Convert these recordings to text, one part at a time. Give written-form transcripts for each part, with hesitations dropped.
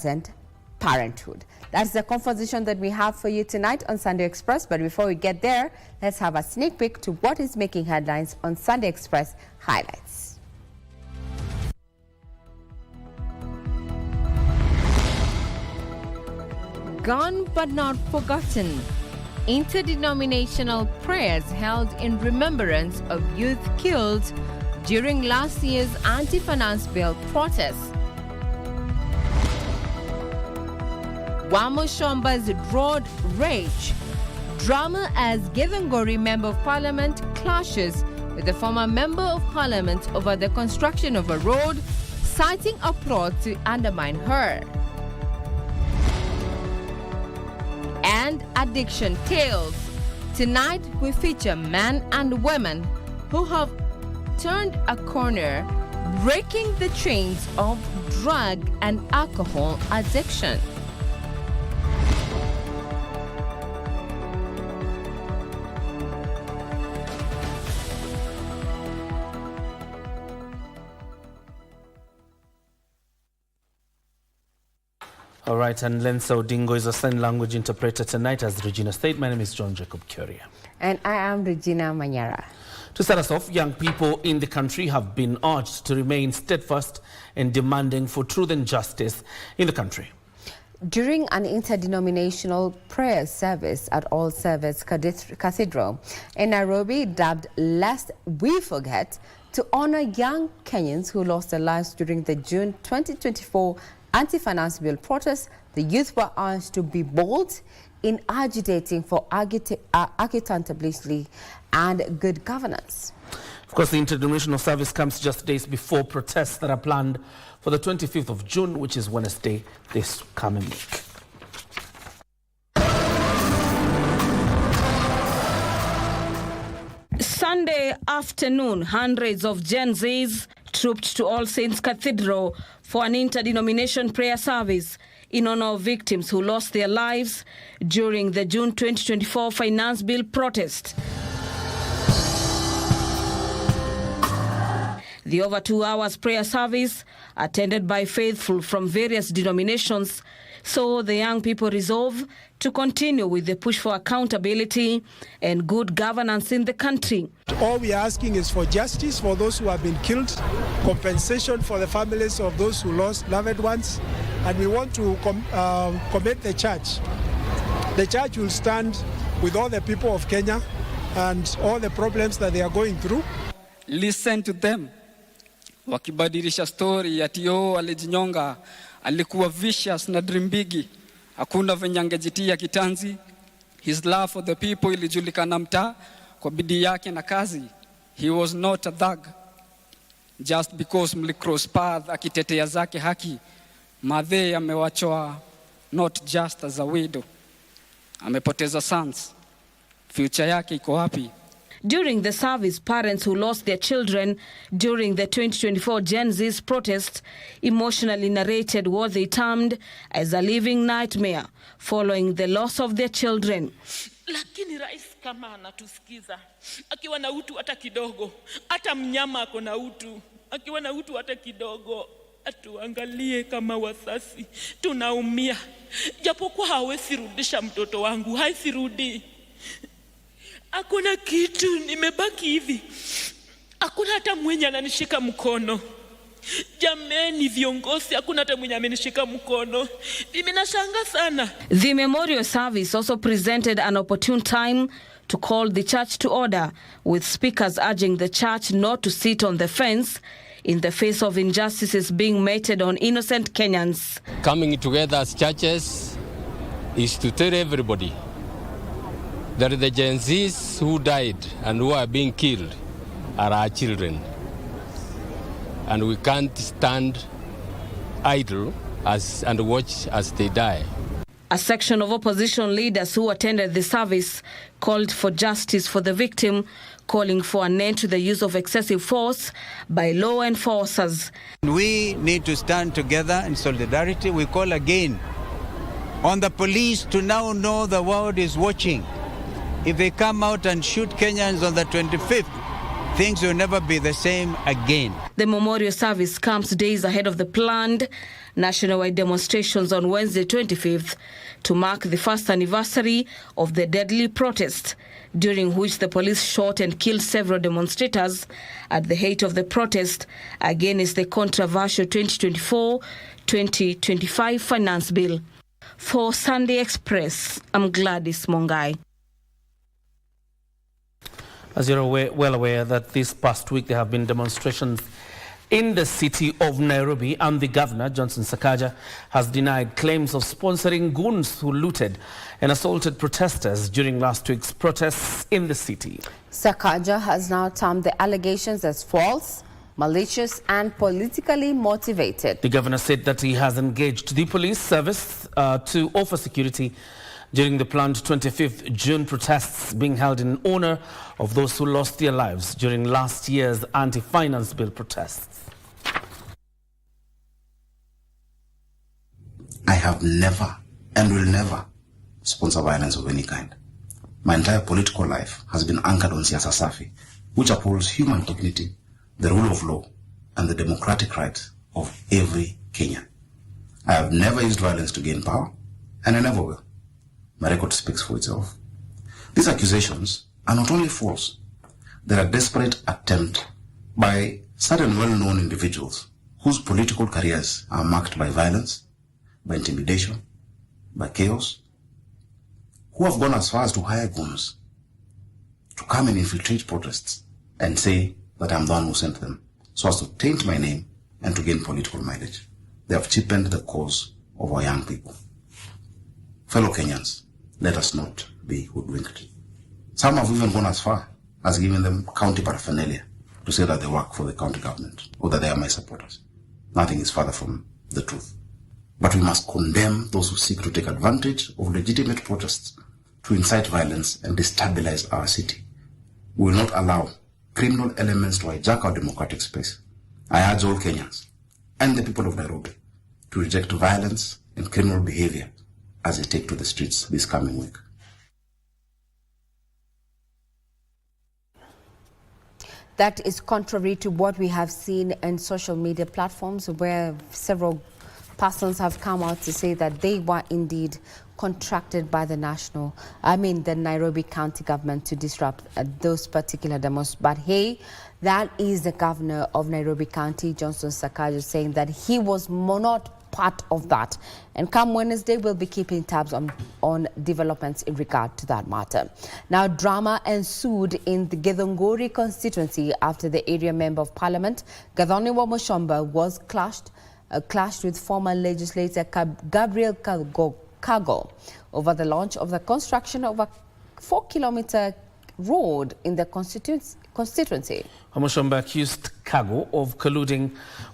and parenthood. That's the conversation that we have for you tonight on Sunday Express. But before we get there, let's have a sneak peek to what is making headlines on Sunday Express highlights. Gone but not forgotten. Interdenominational prayers held in remembrance of youth killed during last year's anti-finance bill protests. Wamushomba's road rage. Drama as Githunguri Member of Parliament clashes with the former Member of Parliament over the construction of a road, citing a plot to undermine her. And addiction tales. Tonight we feature men and women who have turned a corner, breaking the chains of drug and alcohol addiction. All right, and Lensa Odingo is a sign language interpreter tonight, as Regina said. My name is John Jacob Kioria. And I am Regina Manyara. To start us off, young people in the country have been urged to remain steadfast in demanding for truth and justice in the country. During an interdenominational prayer service at All Service Cathedral in Nairobi, dubbed Lest We Forget, to honor young Kenyans who lost their lives during the June 2024 anti-finance bill protests, the youth were urged to be bold in agitating for accountability and good governance. Of course, the interdenominational service comes just days before protests that are planned for the 25th of June, which is Wednesday this coming week. Sunday afternoon, hundreds of Gen Zs trooped to All Saints Cathedral for an interdenomination prayer service in honor of victims who lost their lives during the June 2024 finance bill protest. The over 2 hours prayer service, attended by faithful from various denominations, saw the young people resolve to continue with the push for accountability and good governance in the country. All we are asking is for justice for those who have been killed, compensation for the families of those who lost loved ones, and we want to commit the church. The church will stand with all the people of Kenya and all the problems that they are going through. Listen to them. Wakibadilisha story ati alijinyonga, alikuwa vicious na dream bigi, hakuna venye angejitia kitanzi. His love for the people ilijulikana mtaa kwa bidii yake na kazi. He was not a thug. Just because mlicross path akitetea zake haki, madhe amewachwa not just as a widow. Amepoteza sons. Future yake iko wapi? During the service, parents who lost their children during the 2024 Gen Z's protest emotionally narrated what they termed as a living nightmare following the loss of their children. Lakini rais kama anatusikiza, akiwa na utu hata kidogo, hata mnyama ako na utu, akiwa na utu hata kidogo, atuangalie kama wasasi, tunaumia. Japokuwa hawezi rudisha mtoto wangu, haisirudi. Hakuna kitu, nimebaki hivi. Hakuna hata mwenye ananishika mkono. Jameni viongozi, hakuna hata mwenye amenishika mkono. Mimi nashanga sana. The memorial service also presented an opportune time to call the church to order, with speakers urging the church not to sit on the fence in the face of injustices being meted on innocent Kenyans. Coming together as churches is to tell everybody that the Gen Zs who died and who are being killed are our children. And we can't stand idle and watch as they die. A section of opposition leaders who attended the service called for justice for the victim, calling for an end to the use of excessive force by law enforcers. We need to stand together in solidarity. We call again on the police to now know the world is watching. If they come out and shoot Kenyans on the 25th, things will never be the same again. The memorial service comes days ahead of the planned nationwide demonstrations on Wednesday 25th to mark the first anniversary of the deadly protest, during which the police shot and killed several demonstrators at the height of the protest against the controversial 2024-2025 finance bill. For Sunday Express, I'm Gladys Mongai. As you're well aware that this past week there have been demonstrations in the city of Nairobi, and the governor, Johnson Sakaja, has denied claims of sponsoring goons who looted and assaulted protesters during last week's protests in the city. Sakaja has now termed the allegations as false, malicious and politically motivated. The governor said that he has engaged the police service to offer security during the planned 25th June protests being held in honor of those who lost their lives during last year's anti-finance bill protests. I have never and will never sponsor violence of any kind. My entire political life has been anchored on siasa safi, which upholds human dignity, the rule of law, and the democratic rights of every Kenyan. I have never used violence to gain power, and I never will. My record speaks for itself. These accusations are not only false, they're a desperate attempt by certain well-known individuals whose political careers are marked by violence, by intimidation, by chaos, who have gone as far as to hire goons to come and infiltrate protests and say that I'm the one who sent them, so as to taint my name and to gain political mileage. They have cheapened the cause of our young people. Fellow Kenyans, let us not be hoodwinked. Some have even gone as far as giving them county paraphernalia to say that they work for the county government or that they are my supporters. Nothing is further from the truth. But we must condemn those who seek to take advantage of legitimate protests to incite violence and destabilize our city. We will not allow criminal elements to hijack our democratic space. I urge all Kenyans and the people of Nairobi to reject violence and criminal behavior as they take to the streets this coming week. That is contrary to what we have seen in social media platforms, where several persons have come out to say that they were indeed contracted by the Nairobi County government to disrupt those particular demos. But hey, that is the governor of Nairobi County, Johnson Sakaja, saying that he was not part of that. And come Wednesday, we'll be keeping tabs on developments in regard to that matter. Now, drama ensued in the Githunguri constituency after the area member of parliament, Gathoni Wamushomba, was clashed with former legislator Gabriel Kago over the launch of the construction of a 4-kilometer road in the constituency. Wamushomba accused Kago of colluding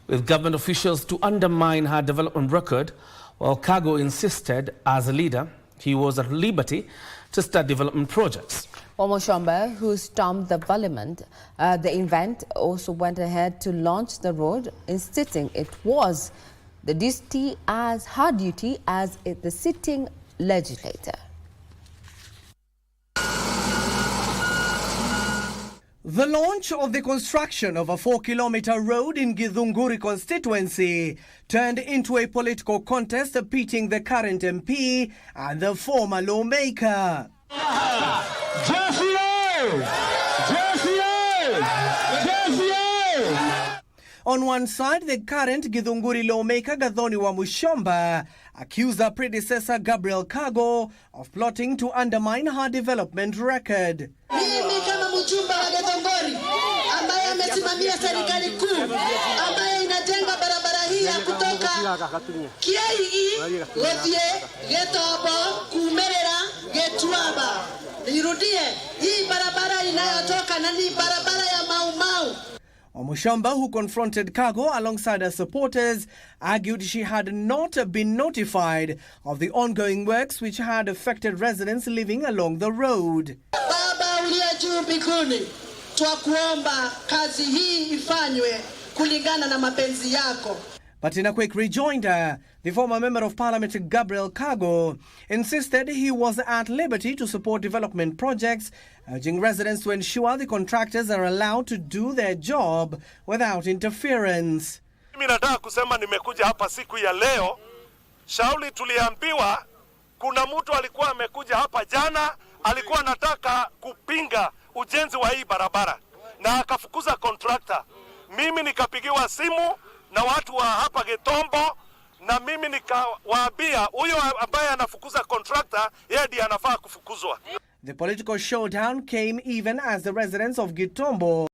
with government officials to undermine her development record, while Kago insisted, as a leader, he was at liberty to start development projects. Wamushomba, who stormed the event, also went ahead to launch the road, insisting it was her duty as the sitting legislator. The launch of the construction of a 4-kilometer road in Githunguri constituency turned into a political contest pitting the current MP and the former lawmaker. On one side, the current Githunguri lawmaker Gathoni Wamushomba accused her predecessor Gabriel Kago of plotting to undermine her development record. Mimi kama mchumba wa Githunguri ambaye amesimamia serikali kuu ambaye inajenga barabara hii ya kutoka Kiei Gothie Getobo Kumerera Getuaba. Nirudie, hii barabara inayotoka na ni barabara ya Mau. Wamushomba, who confronted Kago alongside her supporters, argued she had not been notified of the ongoing works which had affected residents living along the road. Baba uliye juu mbinguni, twakuomba kazi hii ifanywe kulingana na mapenzi yako. But in a quick rejoinder, the former Member of Parliament Gabriel Kago insisted he was at liberty to support development projects, urging residents to ensure the contractors are allowed to do their job without interference. Mimi nataka kusema nimekuja hapa siku ya leo. Shauli tuliambiwa kuna mtu alikuwa amekuja hapa jana, alikuwa anataka kupinga ujenzi wa hii barabara na akafukuza contractor. Mimi nikapigiwa simu na watu wa hapa Getombo na mimi nikawaambia huyo ambaye anafukuza contractor yeye ndiye anafaa kufukuzwa. The political showdown came even as the residents of Getombo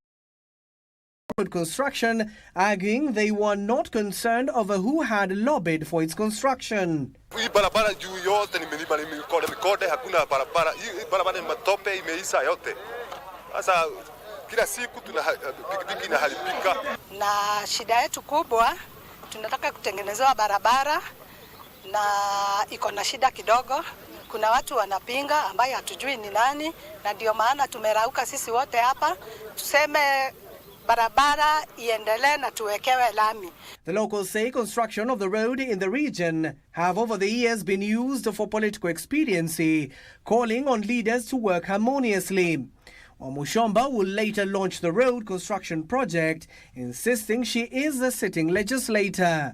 construction arguing they were not concerned over who had lobbied for its construction. Hii barabara juu yote nimekode hakuna barabara. Hii barabara ni matope imeisha yote. Sasa kila siku tuna pikipiki inaharibika. Na shida yetu kubwa tunataka kutengenezewa barabara na iko na shida kidogo. Kuna watu wanapinga ambaye hatujui ni nani, na ndio maana tumerauka sisi wote hapa tuseme barabara iendelee na tuwekewe lami. The locals say construction of the road in the region have over the years been used for political expediency, calling on leaders to work harmoniously. Wamushomba will later launch the road construction project, insisting she is the sitting legislator.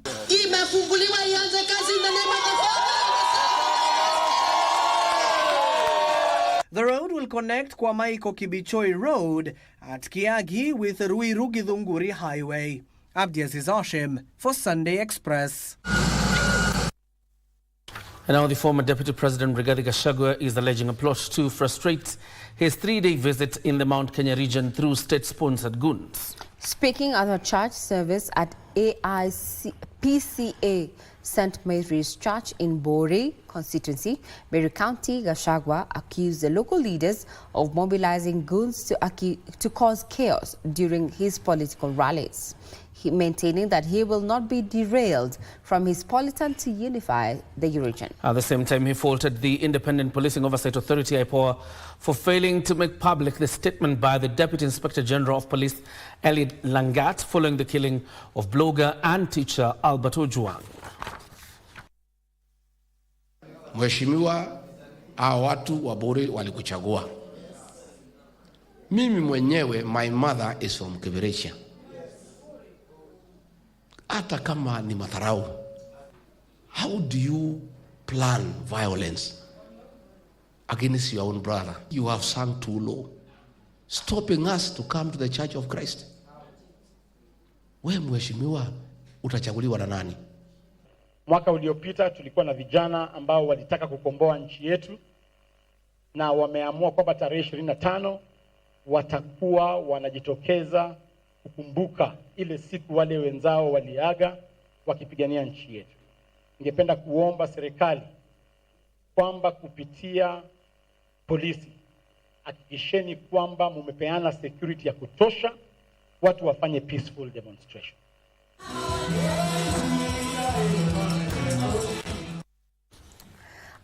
The road will connect Kwamaiko Kibichoi Road at Kiagi with Ruiru Githunguri Highway. Abdiaziz Hashim for Sunday Express. And now the former Deputy President Rigathi Gachagua is alleging a plot to frustrate his 3-day visit in the Mount Kenya region through state-sponsored goons. Speaking at a church service at PCA St. Mary's Church in Bori constituency, Meru County, Gachagua accused the local leaders of mobilizing goons to cause chaos during his political rallies. Maintaining that he will not be derailed from his politan to unify the region. At the same time, he faulted the Independent Policing Oversight Authority, IPOA, for failing to make public the statement by the Deputy Inspector General of Police, Eliud Langat, following the killing of blogger and teacher Albert Ojwang. Mheshimiwa, hao watu wa Bori walikuchagua. Mimi mwenyewe, my mother is from Kioria. Hata kama ni madharau, how do you plan violence against your own brother? You have sunk too low, stopping us to come to the Church of Christ. Wewe mheshimiwa, utachaguliwa na nani? Mwaka uliopita tulikuwa na vijana ambao walitaka kukomboa nchi yetu, na wameamua kwamba tarehe 25 watakuwa wanajitokeza kukumbuka ile siku wale wenzao waliaga wakipigania nchi yetu. Ningependa kuomba serikali kwamba kupitia polisi hakikisheni kwamba mumepeana security ya kutosha, watu wafanye peaceful demonstration.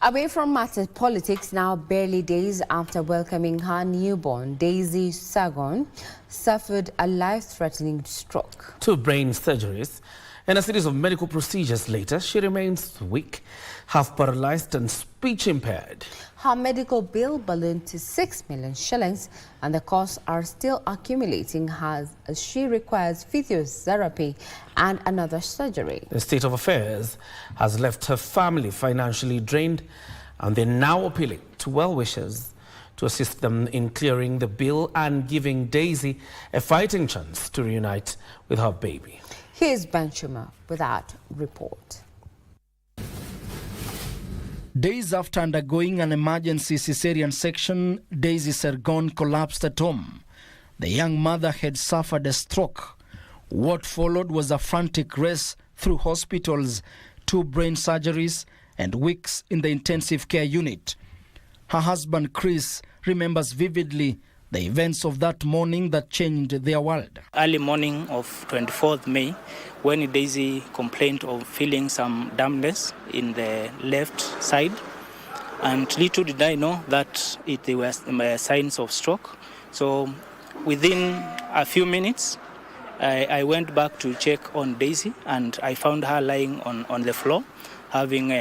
Away from matters politics now, barely days after welcoming her newborn, Daisy Sagon suffered a life-threatening stroke. 2 brain surgeries and a series of medical procedures later, she remains weak, half paralyzed and speech impaired. Her medical bill ballooned to 6 million shillings and the costs are still accumulating as she requires physiotherapy and another surgery. The state of affairs has left her family financially drained and they're now appealing to well-wishers to assist them in clearing the bill and giving Daisy a fighting chance to reunite with her baby. Here's Ben Chuma with that report. Days after undergoing an emergency cesarean section, Daisy Sergon collapsed at home. The young mother had suffered a stroke. What followed was a frantic race through hospitals, 2 brain surgeries, and weeks in the intensive care unit. Her husband, Chris, remembers vividly the events of that morning that changed their world. Early morning of 24th May, when Daisy complained of feeling some dampness in the left side, and little did I know that it was signs of stroke. So within a few minutes, I went back to check on Daisy, and I found her lying on the floor, having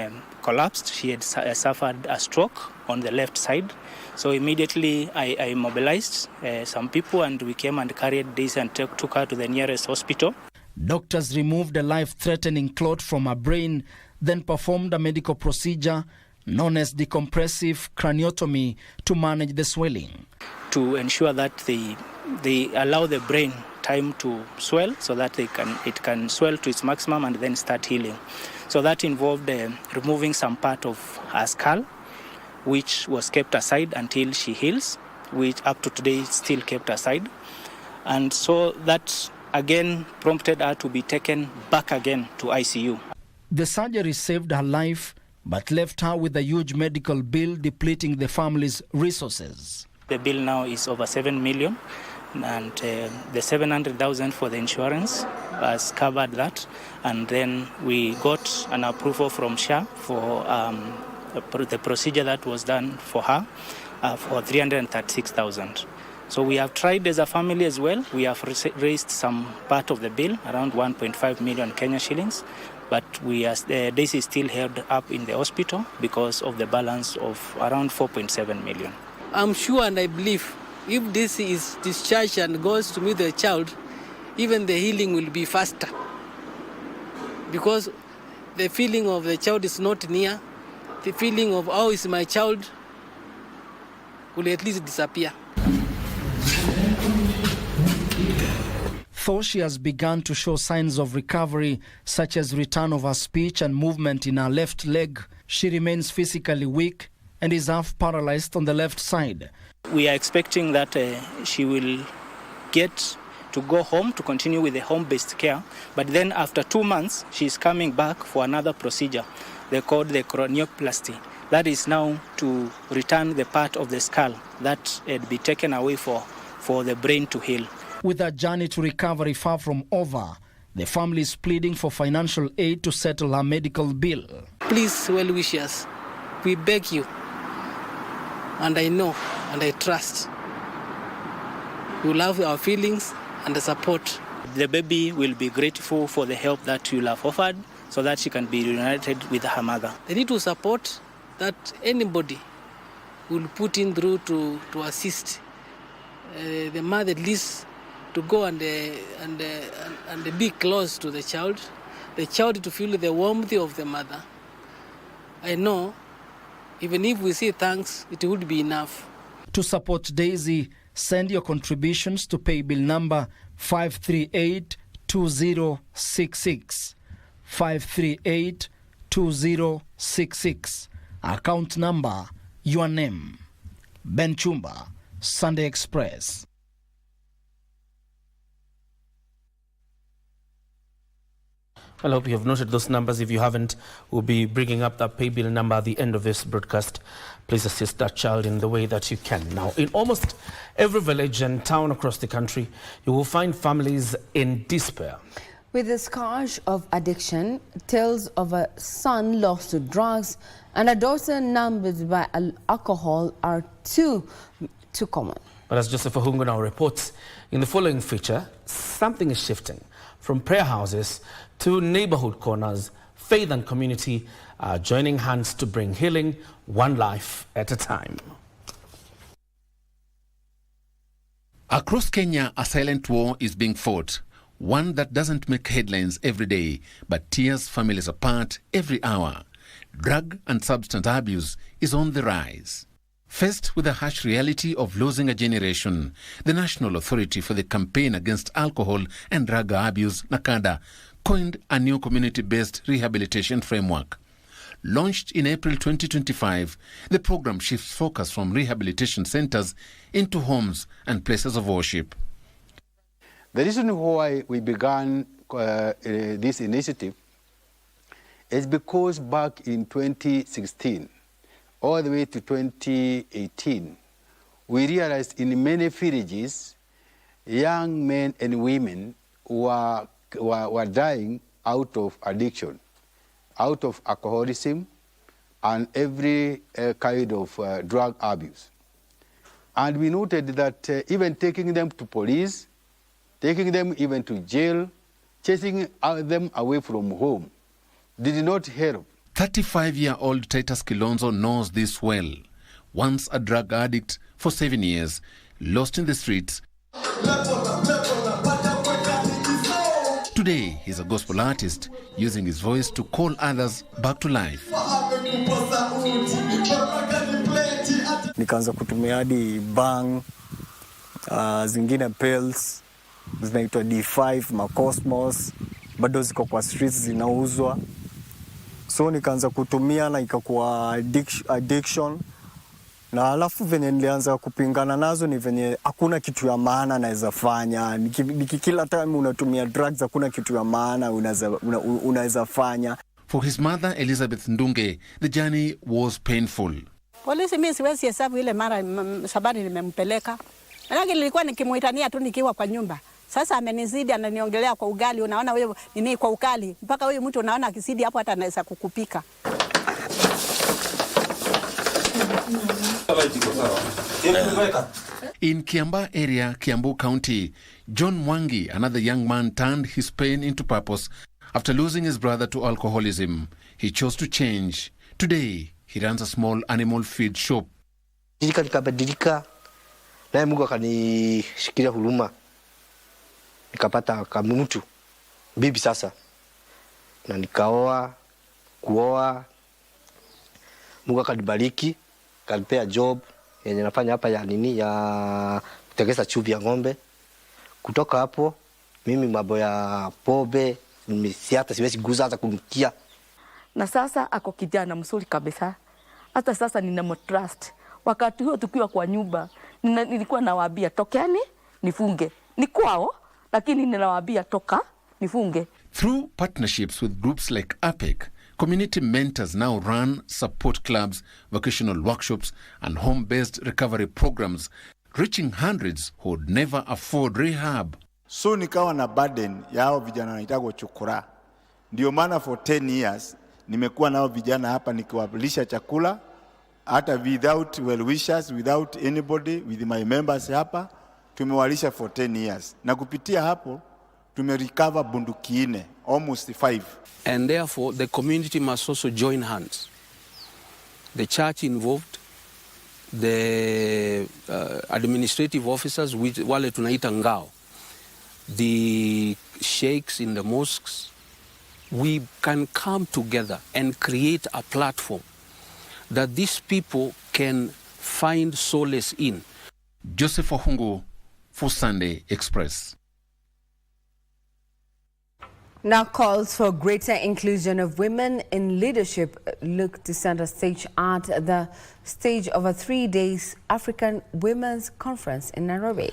collapsed. She had suffered a stroke on the left side. So immediately I mobilized some people, and we came and carried Daisy and took her to the nearest hospital. Doctors removed a life-threatening clot from her brain, then performed a medical procedure known as decompressive craniotomy to manage the swelling. To ensure that they allow the brain time to swell so that it can swell to its maximum and then start healing. So that involved removing some part of her skull, which was kept aside until she heals, which up to today is still kept aside. And so that again prompted her to be taken back again to ICU. The surgery saved her life, but left her with a huge medical bill depleting the family's resources. The bill now is over 7 million, and the 700,000 for the insurance has covered that. And then we got an approval from SHA for the procedure that was done for her for 336,000. So we have tried as a family as well. We have raised some part of the bill, around 1.5 million Kenya shillings, but Daisy is still held up in the hospital because of the balance of around 4.7 million. I'm sure and I believe if this is discharged and goes to meet the child, even the healing will be faster, because the feeling of the child is not near. The feeling of how is my child will at least disappear. Though she has begun to show signs of recovery, such as return of her speech and movement in her left leg, she remains physically weak and is half paralyzed on the left side. We are expecting that she will get to go home to continue with the home-based care, but then after 2 months, she's coming back for another procedure. They call the cranioplasty. That is now to return the part of the skull that had been taken away for the brain to heal. With her journey to recovery far from over, the family is pleading for financial aid to settle her medical bill. Please, well-wishers, we beg you, and I know and I trust you love our feelings and the support. The baby will be grateful for the help that you have offered so that she can be reunited with her mother. They need to support that anybody will put in through to assist the mother, at least to go and be close to the child to feel the warmth of the mother. I know, even if we say thanks, it would be enough. To support Daisy, send your contributions to paybill number 5382066. 5382066. Account number, your name. Ben Chumba, Sunday Express. I hope you have noted those numbers. If you haven't, we'll be bringing up that pay bill number at the end of this broadcast. Please assist that child in the way that you can. Now, in almost every village and town across the country, you will find families in despair. With the scourge of addiction, tales of a son lost to drugs and a daughter numbered by alcohol are too common. But as Joseph Ohungo now reports, in the following feature, something is shifting from prayer houses to neighborhood corners. Faith and community are joining hands to bring healing one life at a time. Across Kenya, a silent war is being fought. One that doesn't make headlines every day, but tears families apart every hour. Drug and substance abuse is on the rise. Faced with the harsh reality of losing a generation, the National Authority for the Campaign Against Alcohol and Drug Abuse, NACADA, coined a new community-based rehabilitation framework. Launched in April 2025, the program shifts focus from rehabilitation centers into homes and places of worship. The reason why we began this initiative is because back in 2016, all the way to 2018, we realized in many villages, young men and women were dying out of addiction, out of alcoholism, and every kind of drug abuse. And we noted that even taking them to police taking them even to jail, chasing them away from home. Did not help. 35-year-old Titus Kilonzo knows this well. Once a drug addict for 7 years, lost in the streets. Today, he's a gospel artist, using his voice to call others back to life. Nikaanza kutumia hadi bang, zingine pills, zinaitwa D5, Macosmos, bado ziko kwa streets zinauzwa. So nikaanza kutumia na ikakuwa addiction. Na alafu venye nilianza kupingana nazo ni venye hakuna kitu ya maana naweza fanya. Kila time unatumia drugs hakuna kitu ya maana unaweza fanya. For his mother, Elizabeth Ndunge, the journey was painful. Polisi mimi siwezi hesabu ile mara sabani nimempeleka. Lakini nilikuwa nikimuitania tu nikiwa kwa nyumba. Sasa amenizidi, ananiongelea kwa ugali, unaona wewe nini kwa ukali. Mpaka huyu mtu unaona akizidi hapo hata anaweza kukupika. In Kiambaa area, Kiambu County, John Mwangi, another young man, turned his pain into purpose after losing his brother to alcoholism. He chose to change. Today, he runs a small animal feed shop. Nikabadilika, naye Mungu akanishikilia huruma. Nikapata kamutu, bibi sasa. Na nikaoa, kuoa. Mungu akanibariki, kanipea job yenye nafanya hapa ya nini ya kutegesa chuvi ya ng'ombe. Kutoka hapo mimi mambo ya pombe hata siwezi guza hata kunukia. Na sasa ako kijana mzuri kabisa. Hata sasa ninamtrust. Wakati huo tukiwa kwa nyumba nilikuwa nawaambia tokeni nifunge. Ni kwao lakini ninawaambia toka nifunge. Through partnerships with groups like APEC, community mentors now run support clubs, vocational workshops, and home-based recovery programs, reaching hundreds who would never afford rehab. So nikawa na burden ya hao vijana wanaitwa chukura. Ndio maana for 10 years nimekuwa nao vijana hapa nikiwalisha chakula hata without well wishers, without anybody, with my members hapa tumewalisha for 10 years. Na kupitia hapo tumerecover bunduki 4, almost 5. And therefore the community must also join hands. The church involved, the administrative officers, wale tunaita ngao, the sheikhs in the mosques. We can come together and create a platform that these people can find solace in. Joseph Ohungu for Sunday Express. Now calls for greater inclusion of women in leadership look to center stage at the stage of a 3-day African Women's Conference in Nairobi.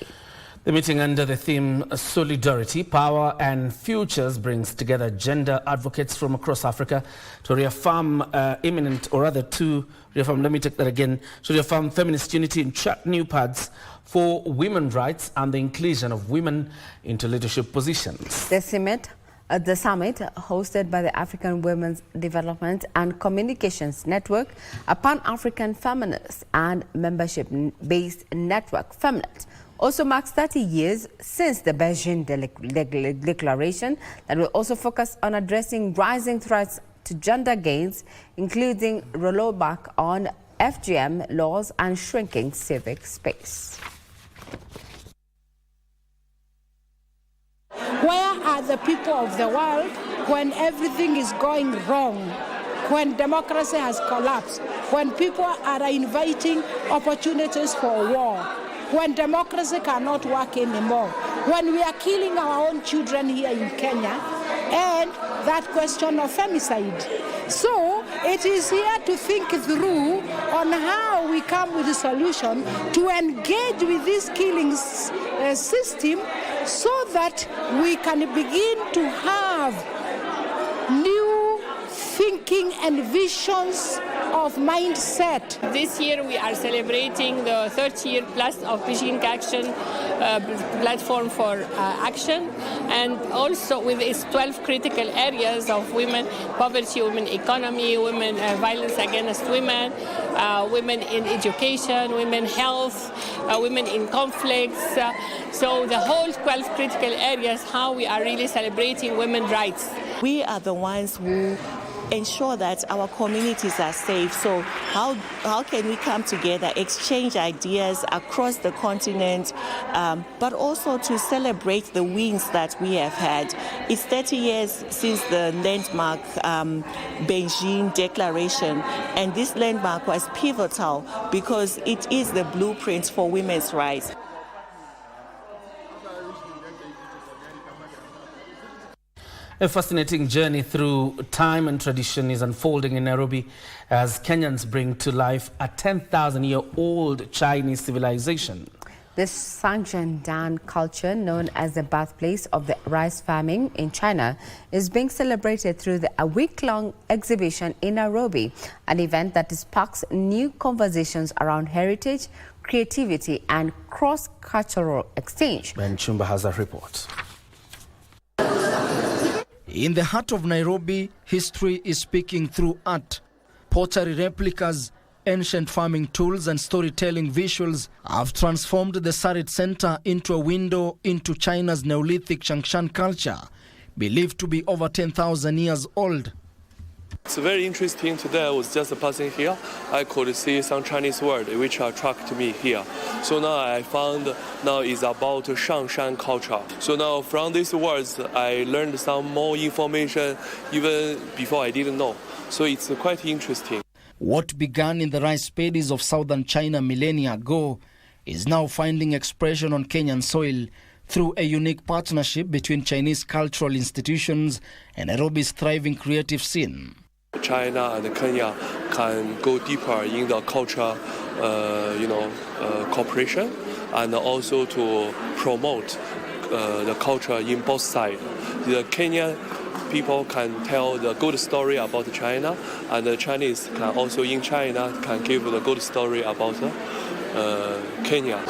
The meeting under the theme Solidarity, Power and Futures brings together gender advocates from across Africa to reaffirm let me take that again, to reaffirm feminist unity and chart new paths for women's rights and the inclusion of women into leadership positions. The summit, hosted by the African Women's Development and Communications Network, a pan-African feminist and membership-based network, Femnet, also marks 30 years since the Beijing Declaration that will also focus on addressing rising threats to gender gains, including rollback on FGM laws and shrinking civic space. Where are the people of the world when everything is going wrong, when democracy has collapsed, when people are inviting opportunities for war, when democracy cannot work anymore, when we are killing our own children here in Kenya, and that question of femicide. So it is here to think through on how we come with a solution to engage with this killing system so that we can begin to have new thinking and visions of mindset. This year we are celebrating the 30 year plus of Beijing Action platform for action, and also with its 12 critical areas of women poverty, women economy, women violence against women, women in education, women health, women in conflicts. So the whole 12 critical areas, how we are really celebrating women's rights. We are the ones who ensure that our communities are safe. So how can we come together, exchange ideas across the continent, but also to celebrate the wins that we have had. It's 30 years since the landmark Beijing Declaration, and this landmark was pivotal because it is the blueprint for women's rights. A fascinating journey through time and tradition is unfolding in Nairobi as Kenyans bring to life a 10,000-year-old Chinese civilization. This Sanjian culture, known as the birthplace of the rice farming in China, is being celebrated through a week-long exhibition in Nairobi, an event that sparks new conversations around heritage, creativity, and cross-cultural exchange. Ben Chumba has a report. In the heart of Nairobi, history is speaking through art. Pottery replicas, ancient farming tools and storytelling visuals have transformed the Sarit Center into a window into China's Neolithic Changshan culture, believed to be over 10,000 years old. It's very interesting. Today I was just passing here. I could see some Chinese word which attracted me here. So now I found now is about Shangshan culture. So now from these words I learned some more information even before I didn't know. So it's quite interesting. What began in the rice paddies of southern China millennia ago is now finding expression on Kenyan soil through a unique partnership between Chinese cultural institutions and Nairobi's thriving creative scene. China and Kenya can go deeper in the culture, cooperation, and also to promote the culture in both sides. The Kenyan people can tell the good story about China, and the Chinese can also in China can give the good story about Kenya.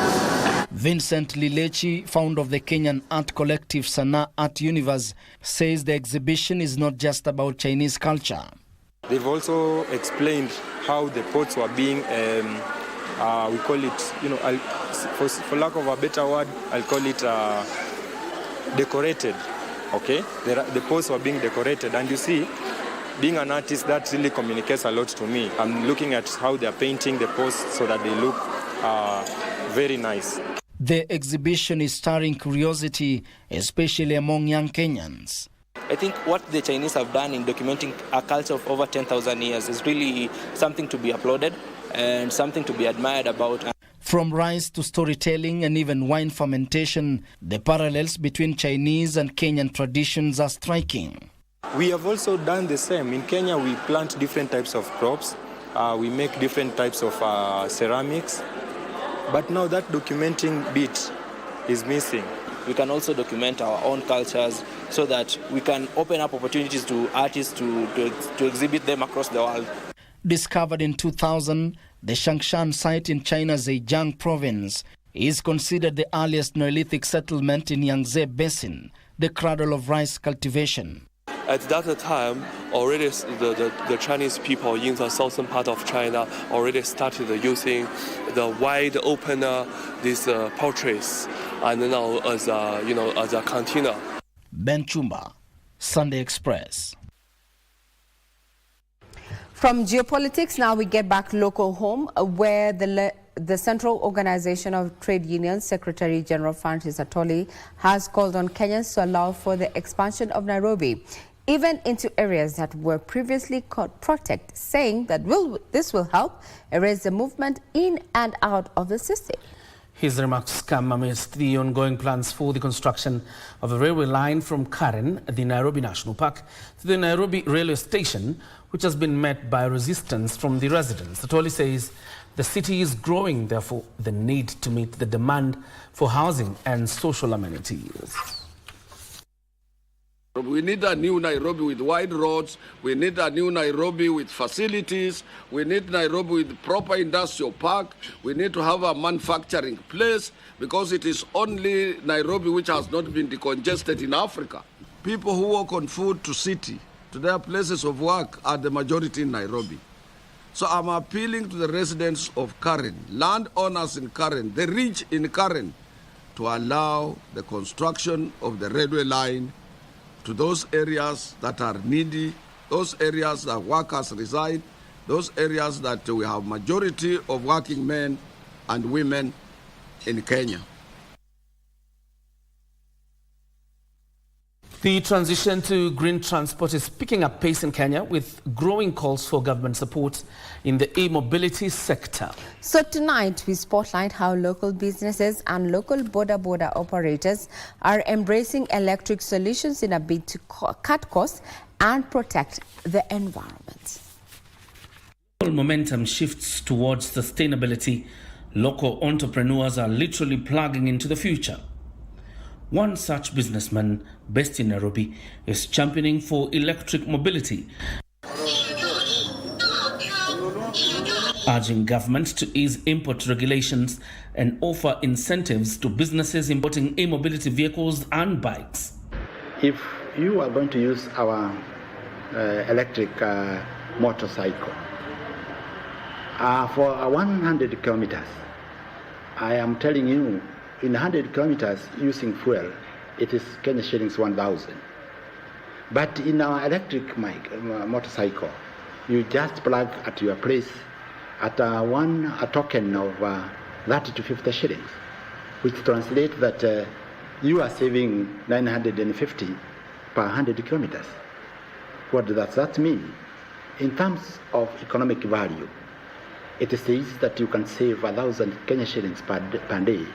Vincent Lilechi, founder of the Kenyan art collective Sana Art Universe, says the exhibition is not just about Chinese culture. They've also explained how the pots were being, we call it, for lack of a better word, I'll call it decorated, okay? The pots were being decorated, and you see, being an artist, that really communicates a lot to me. I'm looking at how they're painting the pots so that they look very nice. The exhibition is stirring curiosity, especially among young Kenyans. I think what the Chinese have done in documenting a culture of over 10,000 years is really something to be applauded and something to be admired about. From rice to storytelling and even wine fermentation, the parallels between Chinese and Kenyan traditions are striking. We have also done the same. In Kenya, we plant different types of crops. We make different types of ceramics. But now that documenting bit is missing. We can also document our own cultures so that we can open up opportunities to artists to exhibit them across the world. Discovered in 2000, the Shangshan site in China's Zhejiang province is considered the earliest Neolithic settlement in Yangtze Basin, the cradle of rice cultivation. At that time, already the Chinese people in the southern part of China already started using the wide open these portraits, and now as a container. Ben Chumba, Sunday Express. From geopolitics, now we get back local home, where the Central Organization of Trade Unions Secretary General Francis Atoli has called on Kenyans to allow for the expansion of Nairobi, even into areas that were previously protected, saying that this will help erase the movement in and out of the system. His remarks come amidst the ongoing plans for the construction of a railway line from Karen, the Nairobi National Park, to the Nairobi railway station, which has been met by resistance from the residents. Atoli says the city is growing, therefore the need to meet the demand for housing and social amenities. We need a new Nairobi with wide roads. We need a new Nairobi with facilities. We need Nairobi with proper industrial park. We need to have a manufacturing place because it is only Nairobi which has not been decongested in Africa. People who walk on foot to city, to their places of work, are the majority in Nairobi. So I'm appealing to the residents of Karen, landowners in Karen, the rich in Karen, to allow the construction of the railway line to those areas that are needy, those areas that workers reside, those areas that we have majority of working men and women in Kenya. The transition to green transport is picking up pace in Kenya with growing calls for government support in the e-mobility sector. So tonight we spotlight how local businesses and local border operators are embracing electric solutions in a bid to cut costs and protect the environment. Momentum shifts towards sustainability. Local entrepreneurs are literally plugging into the future. One such businessman based in Nairobi is championing for electric mobility, urging government to ease import regulations and offer incentives to businesses importing e-mobility vehicles and bikes. If you are going to use our electric motorcycle for 100 kilometers, I am telling you, in 100 kilometers using fuel, it is Kenya shillings 1,000. But in our electric motorcycle, you just plug at your place at a token of 30 to 50 shillings, which translates that you are saving 950 per 100 kilometers. What does that mean? In terms of economic value, it says that you can save 1,000 Kenya shillings per day,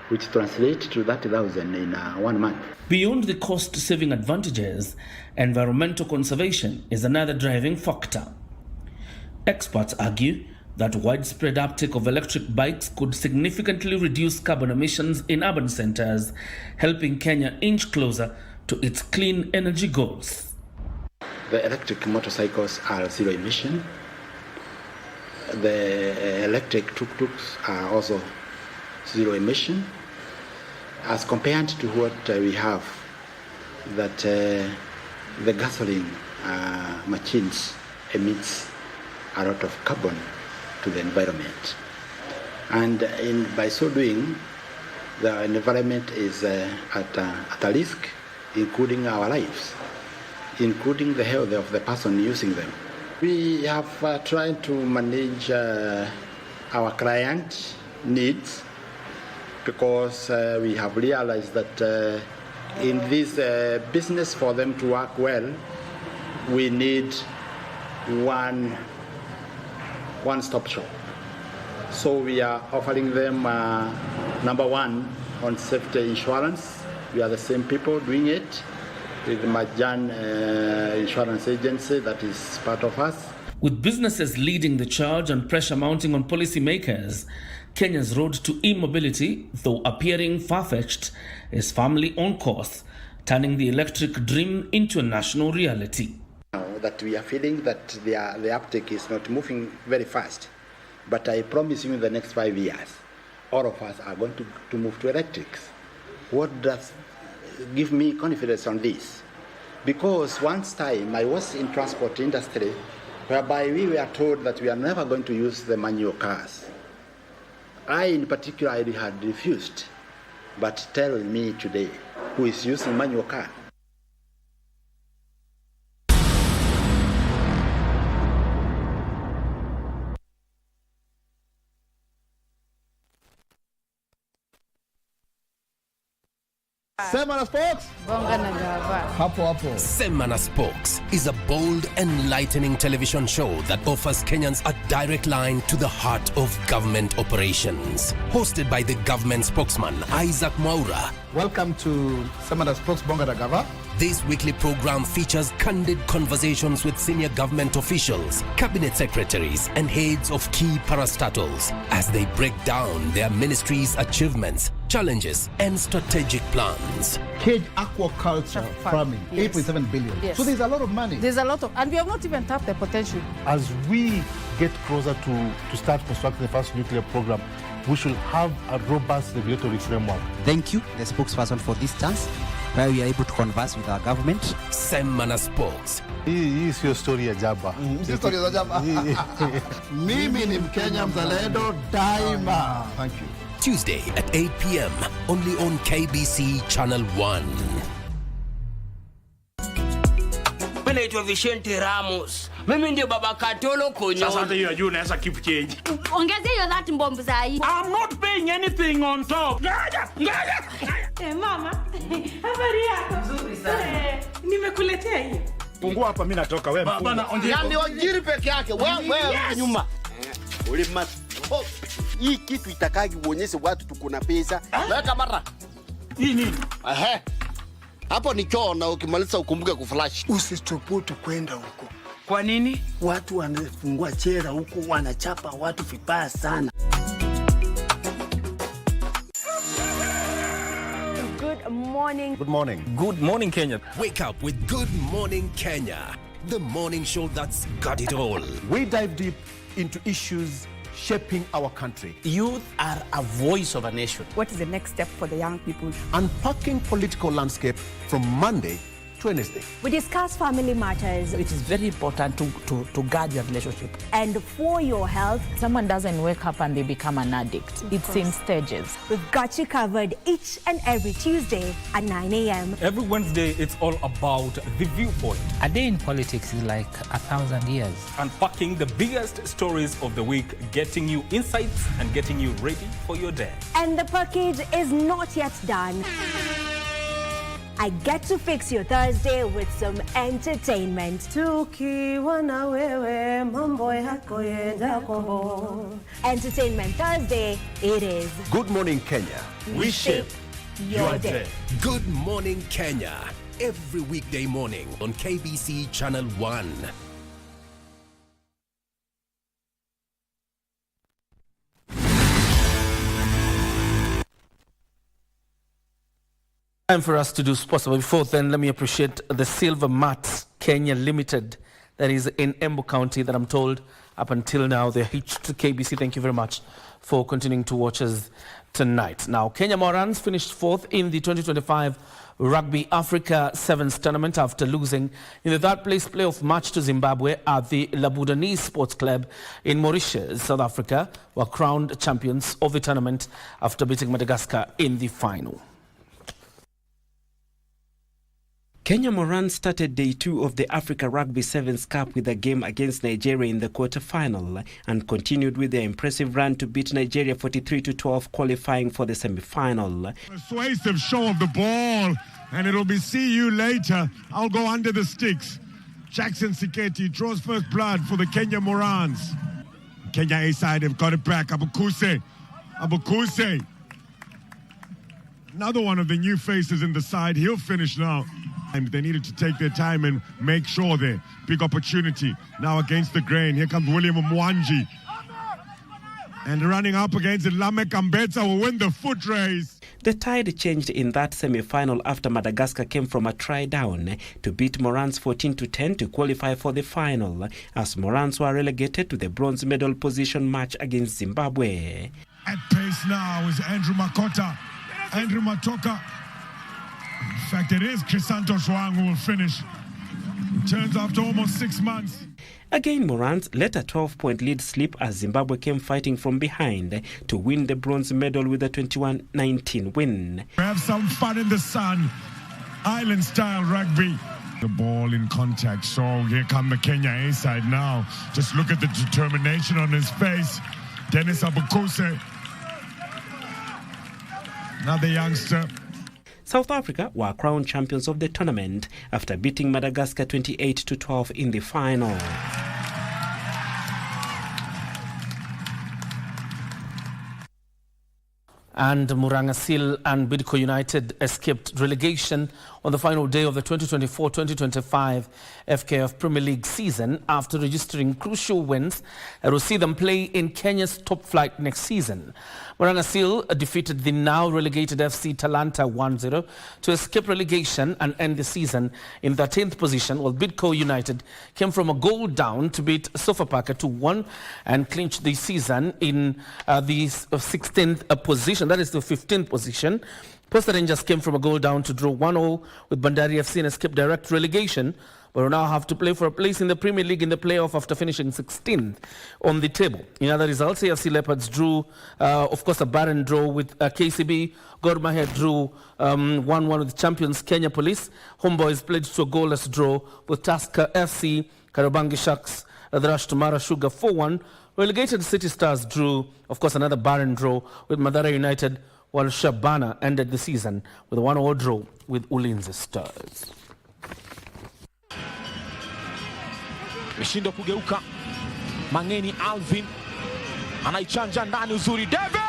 which translates to 30,000 in 1 month. Beyond the cost-saving advantages, environmental conservation is another driving factor. Experts argue that widespread uptake of electric bikes could significantly reduce carbon emissions in urban centers, helping Kenya inch closer to its clean energy goals. The electric motorcycles are zero emission. The electric tuk-tuks are also zero emission, as compared to what we have, that the gasoline machines emits a lot of carbon to the environment. And by so doing, the environment is at a risk, including our lives, including the health of the person using them. We have tried to manage our client needs, because we have realized that in this business, for them to work well, we need one-stop shop. So we are offering them, number one, on safety insurance. We are the same people doing it with Manyara Insurance Agency that is part of us. With businesses leading the charge and pressure mounting on policymakers, Kenya's road to e-mobility, though appearing far-fetched, is firmly on course, turning the electric dream into a national reality. Now that we are feeling that the uptake is not moving very fast, but I promise you in the next 5 years, all of us are going to move to electrics. What does give me confidence on this? Because once time I was in transport industry, whereby we were told that we are never going to use the manual cars. I, in particular, I had refused. But tell me today, who is using manual car? Semana Spokes. Semana Spokes is a bold, enlightening television show that offers Kenyans a direct line to the heart of government operations. Hosted by the government spokesman, Isaac Mwaura. Welcome to Semana Spokes Bonga Gava. This weekly program features candid conversations with senior government officials, cabinet secretaries, and heads of key parastatals as they break down their ministries' achievements, challenges, and strategic plans. Cage aquaculture farming, Yes. 8.7 billion. Yes. So there's a lot of money. There's a lot of, and we have not even tapped the potential. As we get closer to start constructing the first nuclear program, we should have a robust regulatory framework. Thank you, the spokesperson, for this chance where we are able to converse with our government. Semana Spokes. Hii sio story ya jaba. Sio story ya jaba. Mimi ni Mkenya mzalendo daima. Thank you. Tuesday at 8 p.m. only on KBC Channel 1. Mimi naitwa Vicente Ramos. Mimi ndio baba Katolo Konyo. Sasa hata hiyo juu naweza keep change. Ongeza hiyo that mbombo zai. I'm not paying anything on top. Ngaja. Mama, habari yako? Nzuri sana. Nimekuletea hii. Fungua hapa mimi natoka wewe. Bana ongea. Yaani wajiri peke yake. Wewe nyuma. Ule mati. Hii kitu itakagi uonyeshe watu tuko na pesa. Weka mara. Hii nini? Hapo ni choo na ukimaliza ukumbuke kuflash. Usithubutu kwenda huko. Kwa nini? Watu wanafungua chera huko, wanachapa watu vibaya sana. Good morning. Good morning. Good morning, Kenya. Wake up with Good Morning Kenya, the morning show that's got it all. We dive deep into issues shaping our country. Youth are a voice of a nation. What is the next step for the young people? Unpacking political landscape from Monday to Wednesday. We discuss family matters. It is very important to guard your relationship. And for your health, someone doesn't wake up and they become an addict. It's in stages. We've got you covered each and every Tuesday at 9 a.m. Every Wednesday, it's all about The Viewpoint. A day in politics is like 1,000 years. Unpacking the biggest stories of the week, getting you insights and getting you ready for your day. And the package is not yet done. I get to fix your Thursday with some entertainment. Entertainment Thursday, it is. Good morning, Kenya. We shape your day. Good Morning Kenya, every weekday morning on KBC Channel 1. Time for us to do sports. But before then, let me appreciate the Silver Mats Kenya Limited that is in Embu County that I'm told up until now they're hitched to KBC. Thank you very much for continuing to watch us tonight. Now, Kenya Morans finished fourth in the 2025 Rugby Africa Sevens tournament after losing in the third place playoff match to Zimbabwe at the Labudani Sports Club in Mauritius. South Africa were crowned champions of the tournament after beating Madagascar in the final. Kenya Morans started day 2 of the Africa Rugby Sevens Cup with a game against Nigeria in the quarter-final and continued with their impressive run to beat Nigeria 43-12, qualifying for the semi-final. Persuasive show of the ball, and it'll be see you later. I'll go under the sticks. Jackson Siketi draws first blood for the Kenya Morans. Kenya A-side have got it back. Abukuse. Another one of the new faces in the side. He'll finish now. And they needed to take their time and make sure they big opportunity. Now against the grain. Here comes William Mwanji. And running up against it, Lamek Ambetsa will win the foot race. The tide changed in that semi-final after Madagascar came from a try down to beat Morans 14-10 to qualify for the final, as Morans were relegated to the bronze medal position match against Zimbabwe. At pace now is Andrew Matoka. In fact, it is Crisantos Wang who will finish. Returns after almost 6 months. Again, Morans let a 12-point lead slip as Zimbabwe came fighting from behind to win the bronze medal with a 21-19 win. Have some fun in the sun. Island-style rugby. The ball in contact. So here come the Kenya A-side now. Just look at the determination on his face. Dennis Abukuse. Another youngster. South Africa were crowned champions of the tournament after beating Madagascar 28-12 in the final. And Murangasil and Bidco United escaped relegation on the final day of the 2024-2025 FKF Premier League season after registering crucial wins that will see them play in Kenya's top flight next season. Manyara Seal defeated the now relegated FC Talanta 1-0 to escape relegation and end the season in 13th position, while Bidco United came from a goal down to beat Sofapaka 2-1 and clinch the season in the 16th position. That is the 15th position. Posta Rangers came from a goal down to draw 1-0 with Bandari FC and escape direct relegation, but will now have to play for a place in the Premier League in the playoff after finishing 16th on the table. In other results, AFC Leopards drew, of course, a barren draw with KCB. Gor Mahia drew 1-1 with champions Kenya Police. Homeboys played to a goalless draw with Tusker FC. Kariobangi Sharks thrashed Mara Sugar 4-1. Relegated City Stars drew, of course, another barren draw with Madara United, while Shabana ended the season with a 1-1 draw with Ulinzi Stars. Meshindo kugeuka. Mangeni Alvin anaichanja ndani uzuri. David!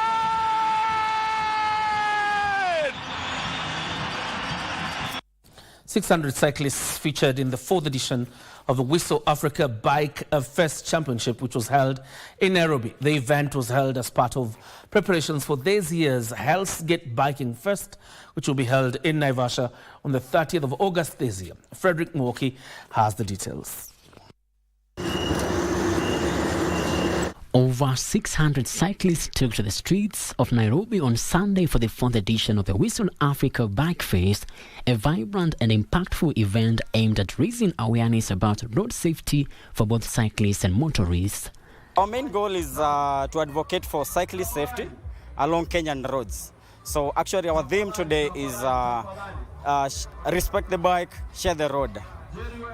600 cyclists featured in the 4th edition of the Whistle Africa Bike Fest Championship, which was held in Nairobi. The event was held as part of preparations for this year's Hell's Gate Biking Fest, which will be held in Naivasha on the 30th of August this year. Frederick Mwoki has the details. Over 600 cyclists took to the streets of Nairobi on Sunday for the 4th edition of the Whistle Africa Bike Fest, a vibrant and impactful event aimed at raising awareness about road safety for both cyclists and motorists. Our main goal is to advocate for cyclist safety along Kenyan roads. So actually our theme today is respect the bike, share the road.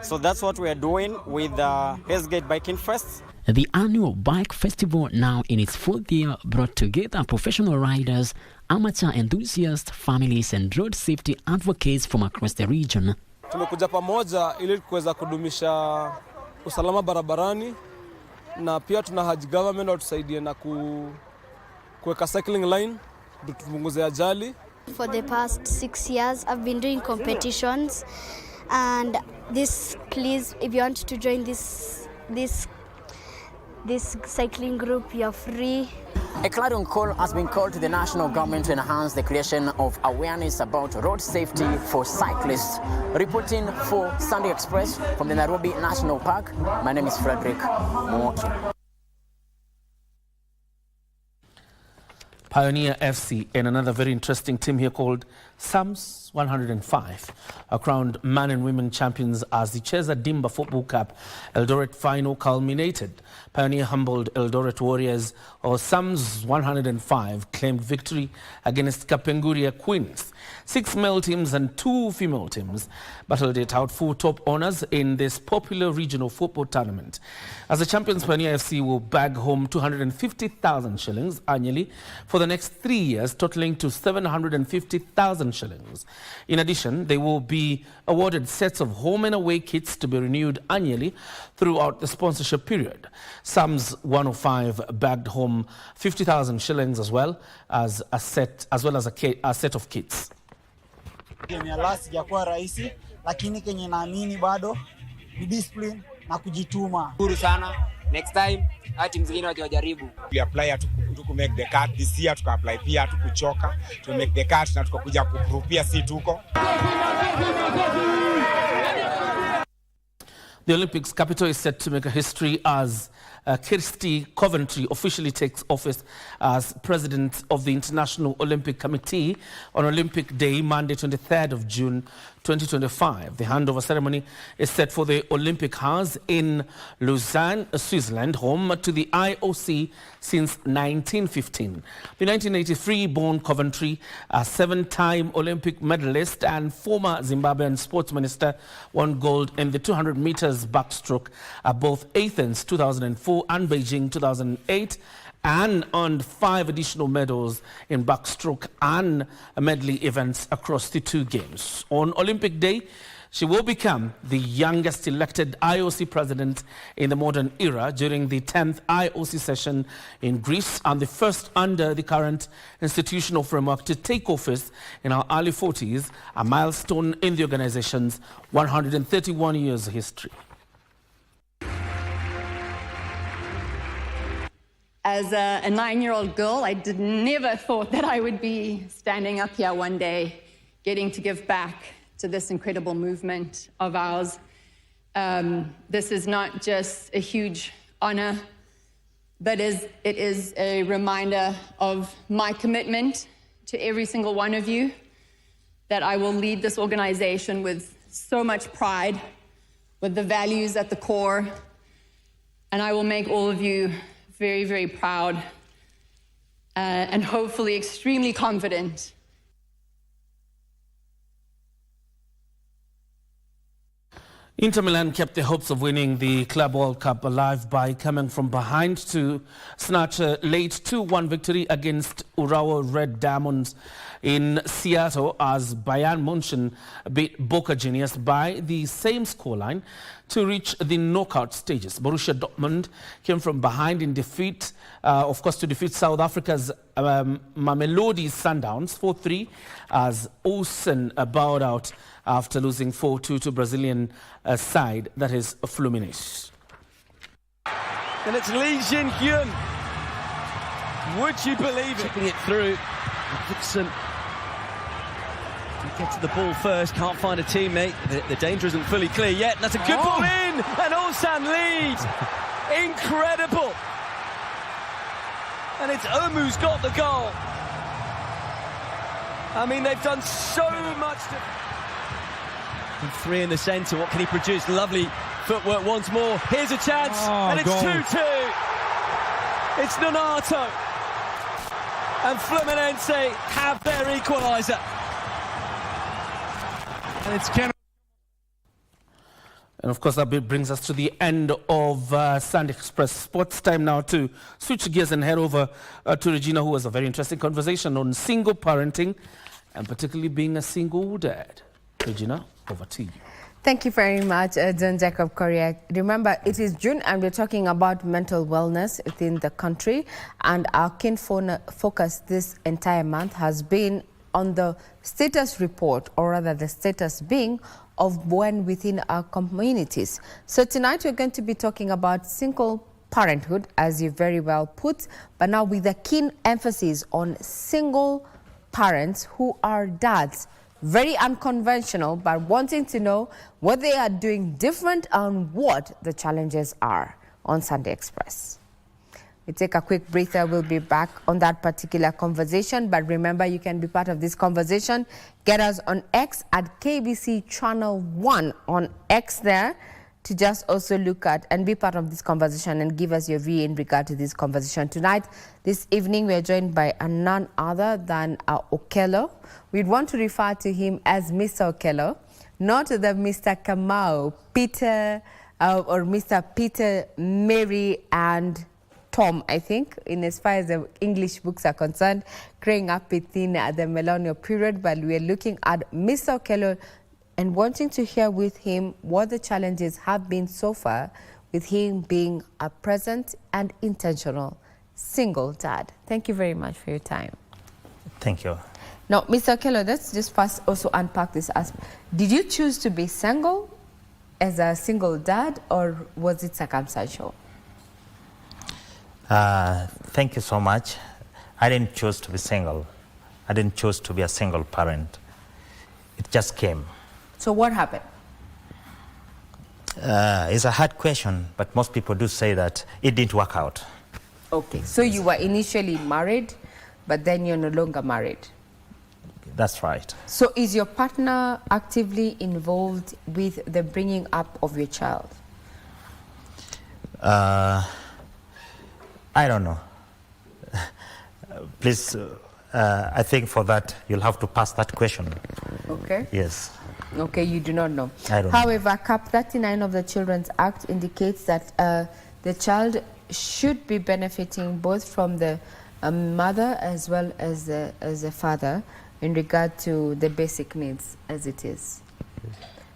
So that's what we are doing with the Hell's Gate Biking Fest. The annual bike festival, now in its 4th year, brought together professional riders, amateur enthusiasts, families and road safety advocates from across the region. Tumekuja pamoja ili kuweza kudumisha usalama barabarani, na pia tunahaji government watusaidie na kuweka cycling line tupunguze ajali. For the past 6 years I've been doing competitions, and please, if you want to join this cycling group, you're free. A clarion call has been called to the national government to enhance the creation of awareness about road safety for cyclists. Reporting for Sunday Express from the Nairobi National Park, my name is Frederick Mwoki. Pioneer FC and another very interesting team here called Psalms 105 are crowned man and women champions as the Cheza Dimba Football Cup Eldoret final culminated. Pioneer humbled Eldoret Warriors, or Psalms 105 claimed victory against Kapenguria Queens. 6 male teams and 2 female teams battled it out for top honours in this popular regional football tournament. As the champions, Pioneer FC will bag home 250,000 shillings annually for the next 3 years, totaling to 750,000 shillings. In addition, they will be awarded sets of home and away kits to be renewed annually throughout the sponsorship period. Psalms 105 bagged home 50,000 shillings as well as a set of kits. Game ya last sijakuwa rahisi, lakini kenye naamini bado ni discipline na kujituma. Huru sana. Next time team zingine wajaribu. We apply to make the cut this year, tuka apply pia tukuchoka to make the cut na tukakuja kuprupia si tuko. The Olympics capital is set to make a history as Kirsty Coventry officially takes office as president of the International Olympic Committee on Olympic Day, Monday, 23rd of June, 2025. The handover ceremony is set for the Olympic House in Lausanne, Switzerland, home to the IOC since 1915. The 1983-born Coventry, a 7-time Olympic medalist and former Zimbabwean sports minister, won gold in the 200 meters backstroke at both Athens 2004 and Beijing 2008, and earned 5 additional medals in backstroke and medley events across the 2 games. On Olympic Day, She will become the youngest elected IOC president in the modern era during the 10th IOC session in Greece and the first under the current institutional framework to take office in her early 40s, a milestone in the organization's 131 years history. As a 9-year-old girl, I never thought that I would be standing up here one day, getting to give back to this incredible movement of ours. This is not just a huge honor, but it is a reminder of my commitment to every single one of you, that I will lead this organization with so much pride, with the values at the core, and I will make all of you very, very proud and hopefully extremely confident. Inter Milan kept their hopes of winning the Club World Cup alive by coming from behind to snatch a late 2-1 victory against Urawa Red Diamonds in Seattle as Bayern München beat Boca Juniors by the same scoreline to reach the knockout stages. Borussia Dortmund came from behind in defeat, of course, to defeat South Africa's Mamelodi Sundowns 4-3 as Olsen bowed out after losing 4-2 to Brazilian side, that is Fluminense. And it's Lee Jin-hyun. Would you believe it? Chipping it through. Dixon. He gets to the ball first, can't find a teammate. The danger isn't fully clear yet. And that's a good ball in, and Ulsan leads. Incredible. And it's Omu's got the goal. I mean, they've done so much to... And 3 in the centre, what can he produce? Lovely footwork once more. Here's a chance, and it's 2-2. It's Nonato. And Fluminense have their equaliser. And it's Ken. And of course, that brings us to the end of Sunday Express Sports. Time now to switch gears and head over to Regina, who has a very interesting conversation on single parenting and particularly being a single dad. Regina, over to you. Thank you very much, John Jacob Kioria. Remember, it is June and we're talking about mental wellness within the country, and our keen focus this entire month has been on the status report, or rather the status being of when within our communities. So tonight we're going to be talking about single parenthood, as you very well put, but now with a keen emphasis on single parents who are dads. Very unconventional, but wanting to know what they are doing different and what the challenges are on Sunday Express. We take a quick breather. We'll be back on that particular conversation. But remember, you can be part of this conversation. Get us on X at KBC Channel 1 on X there to just also look at and be part of this conversation and give us your view in regard to this conversation. Tonight, this evening, we are joined by none other than Okello. We'd want to refer to him as Mr. Okello, not the Mr. Kamau, Peter, or Mr. Peter, Mary, and Tom, I think, in as far as the English books are concerned, growing up within the millennial period. But we are looking at Mr. Okello and wanting to hear with him what the challenges have been so far with him being a present and intentional single dad. Thank you very much for your time. Thank you. Now, Mr. Okello, let's just first also unpack this aspect. Did you choose to be single as a single dad, or was it circumstantial? Thank you so much. I didn't choose to be single. I didn't choose to be a single parent. It just came. So what happened? It's a hard question, but most people do say that it didn't work out. Okay, so you were initially married, but then you're no longer married. That's right. So is your partner actively involved with the bringing up of your child? I don't know. Please, I think for that, you'll have to pass that question. Okay. Yes. Okay, you do not know. I don't know. However, Cap 39 of the Children's Act indicates that the child should be benefiting both from the mother as well as the father in regard to the basic needs as it is.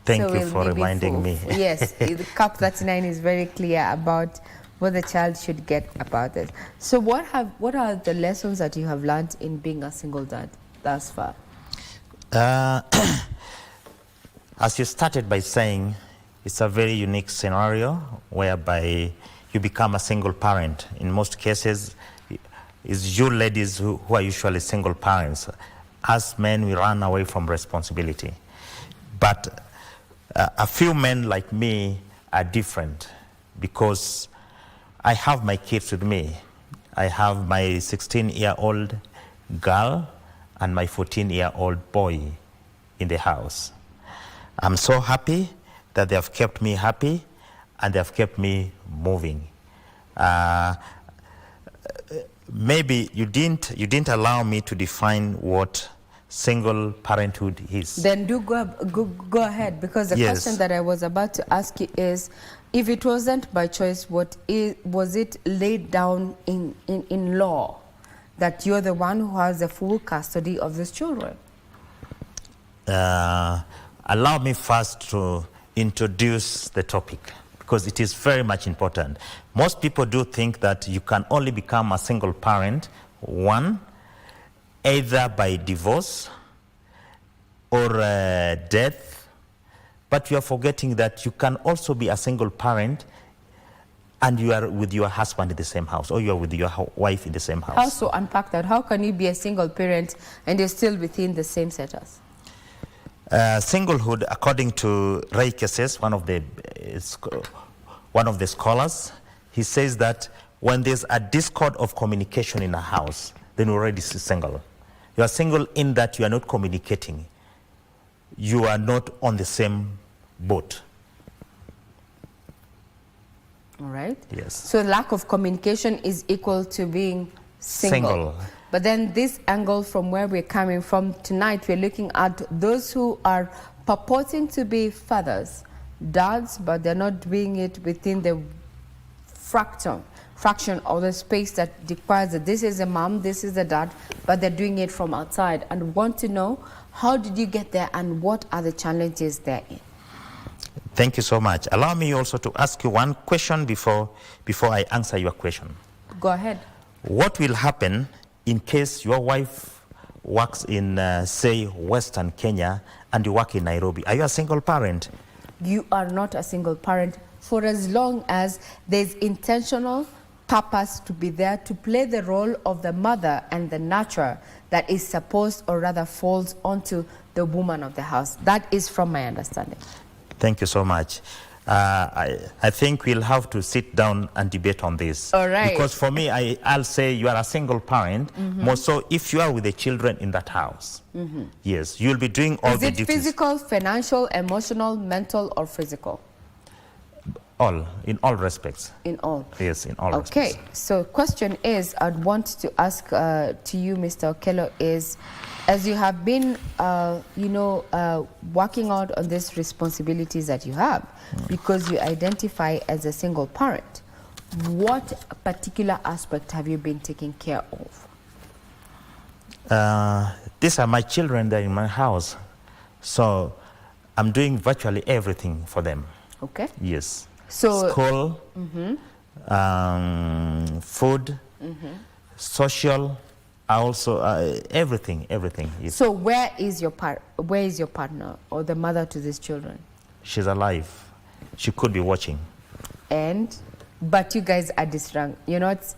Thank So you we'll for leave it reminding me. Yes, the CAP 39 is very clear about what the child should get about it. So what are the lessons that you have learned in being a single dad thus far? As you started by saying, it's a very unique scenario whereby you become a single parent. In most cases, it's you ladies who are usually single parents. As men, we run away from responsibility. But a few men like me are different because I have my kids with me. I have my 16-year-old girl and my 14-year-old boy in the house. I'm so happy that they have kept me happy and they have kept me moving. Maybe you didn't allow me to define what single parenthood is. Then do go ahead, because the question that I was about to ask you is, if it wasn't by choice, was it laid down in law that you're the one who has the full custody of these children? Allow me first to introduce the topic, because it is very much important. Most people do think that you can only become a single parent, one, either by divorce or death, but you are forgetting that you can also be a single parent and you are with your husband in the same house, or you are with your wife in the same house. How so? Unpack that. How can you be a single parent and you're still within the same status? Singlehood, according to Ray Cases, one of the scholars, he says that when there's a discord of communication in a house, then you're already single. You are single in that you are not communicating. You are not on the same boat. All right. Yes. So lack of communication is equal to being single. But then this angle from where we're coming from tonight, we're looking at those who are purporting to be fathers, dads, but they're not doing it within the fraction or the space that requires that this is a mom, this is a dad, but they're doing it from outside, and want to know, how did you get there and what are the challenges therein? Thank you so much. Allow me also to ask you one question before I answer your question. Go ahead. What will happen in case your wife works in, say, Western Kenya and you work in Nairobi? Are you a single parent? You are not a single parent for as long as there's intentional purpose to be there to play the role of the mother and the nurturer that is supposed, or rather falls onto the woman of the house. That is from my understanding. Thank you so much. I think we'll have to sit down and debate on this. All right. Because for me, I'll say you are a single parent, more so if you are with the children in that house. Yes, you'll be doing all the duties. Is it physical, financial, emotional, mental, or physical? All, in all respects. In all? Yes, in all respects. Okay, so question is, I'd want to ask to you, Mr. Okello, is, as you have been, working out on these responsibilities that you have, because you identify as a single parent, what particular aspect have you been taking care of? These are my children, they're in my house. So I'm doing virtually everything for them. Okay. Yes. So school, food, social, also everything. Yes. So where is your partner or the mother to these children? She's alive. She could be watching. But you guys are disjunct. You're not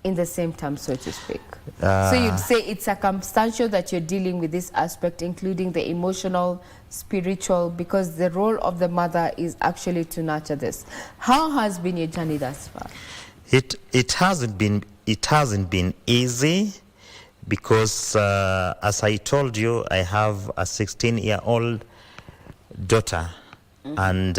in the same terms, so to speak. So you'd say it's circumstantial that you're dealing with this aspect, including the emotional, spiritual, because the role of the mother is actually to nurture this. How has been your journey thus far? It hasn't been easy, because as I told you, I have a 16-year-old daughter, and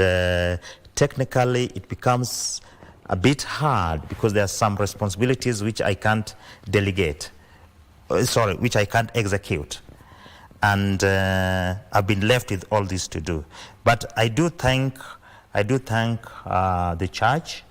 technically it becomes a bit hard because there are some responsibilities which I can't delegate, which I can't execute. And I've been left with all this to do. But I do thank the church,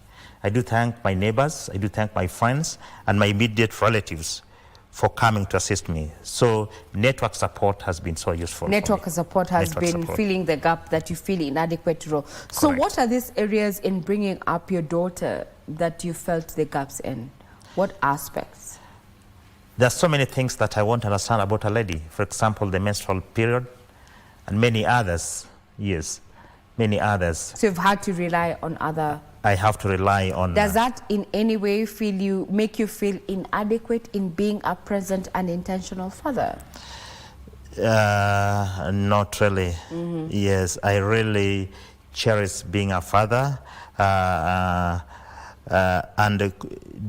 I do thank my neighbors, I do thank my friends and my immediate relatives for coming to assist me. So network support has been so useful. Network support has been filling the gap that you feel inadequate to. So Correct. what are these areas in bringing up your daughter that you felt the gaps in? What aspects? There are so many things that I want to understand about a lady. For example, the menstrual period and many others. Yes, many others. So you've had to rely on other... I have to rely on... Does that in any way make you feel inadequate in being a present and intentional father? Not really. Yes, I really cherish being a father. And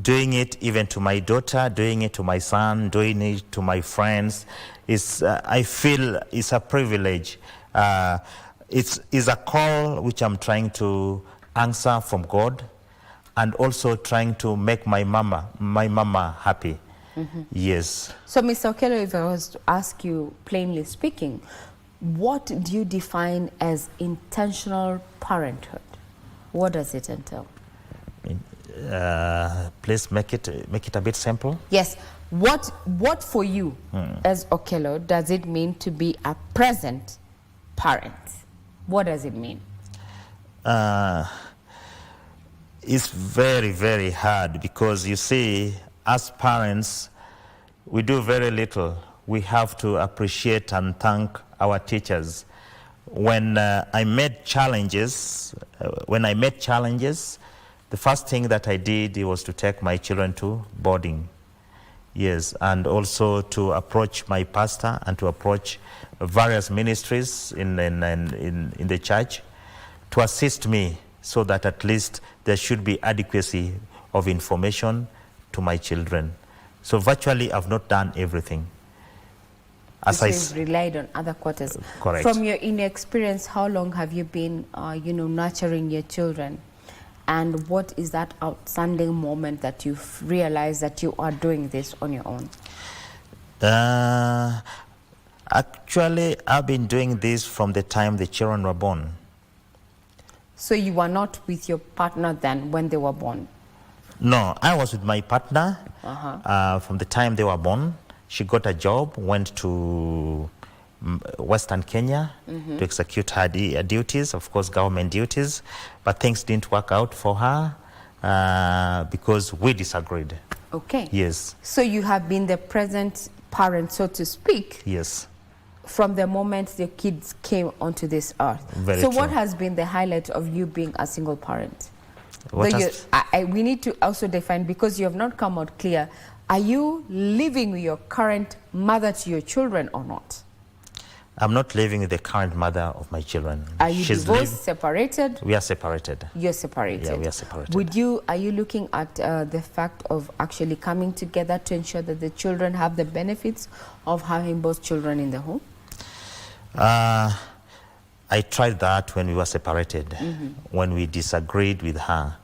doing it even to my daughter, doing it to my son, doing it to my friends, I feel it's a privilege. It's a call which I'm trying to answer from God, and also trying to make my mama happy. Yes. So, Mr. Okello, if I was to ask you, plainly speaking, what do you define as intentional parenthood? What does it entail? Please make it a bit simple. Yes. What for you as Okello does it mean to be a present parent? What does it mean? It's very, very hard, because you see, as parents, we do very little. We have to appreciate and thank our teachers. When I met challenges, the first thing that I did was to take my children to boarding. Yes, and also to approach my pastor and to approach various ministries in the church to assist me, so that at least there should be adequacy of information to my children. So virtually I've not done everything. So you've relied on other quarters. Correct. From your inner experience, how long have you been nurturing your children? And what is that outstanding moment that you've realized that you are doing this on your own? Actually, I've been doing this from the time the children were born. So you were not with your partner then when they were born? No, I was with my partner from the time they were born. She got a job, went to Western Kenya to execute her duties, of course, government duties. But things didn't work out for her because we disagreed. Okay. Yes. So you have been the present parent, so to speak. Yes. From the moment the kids came onto this earth. Very so true. what has been the highlight of you being a single parent? We need to also define, because you have not come out clear, are you living with your current mother to your children or not? I'm not living with the current mother of my children. Are you divorced, separated? We are separated. You're separated? Yeah, we are separated. Are you looking at the fact of actually coming together to ensure that the children have the benefits of having both children in the home? I tried that when we were separated, when we disagreed with her,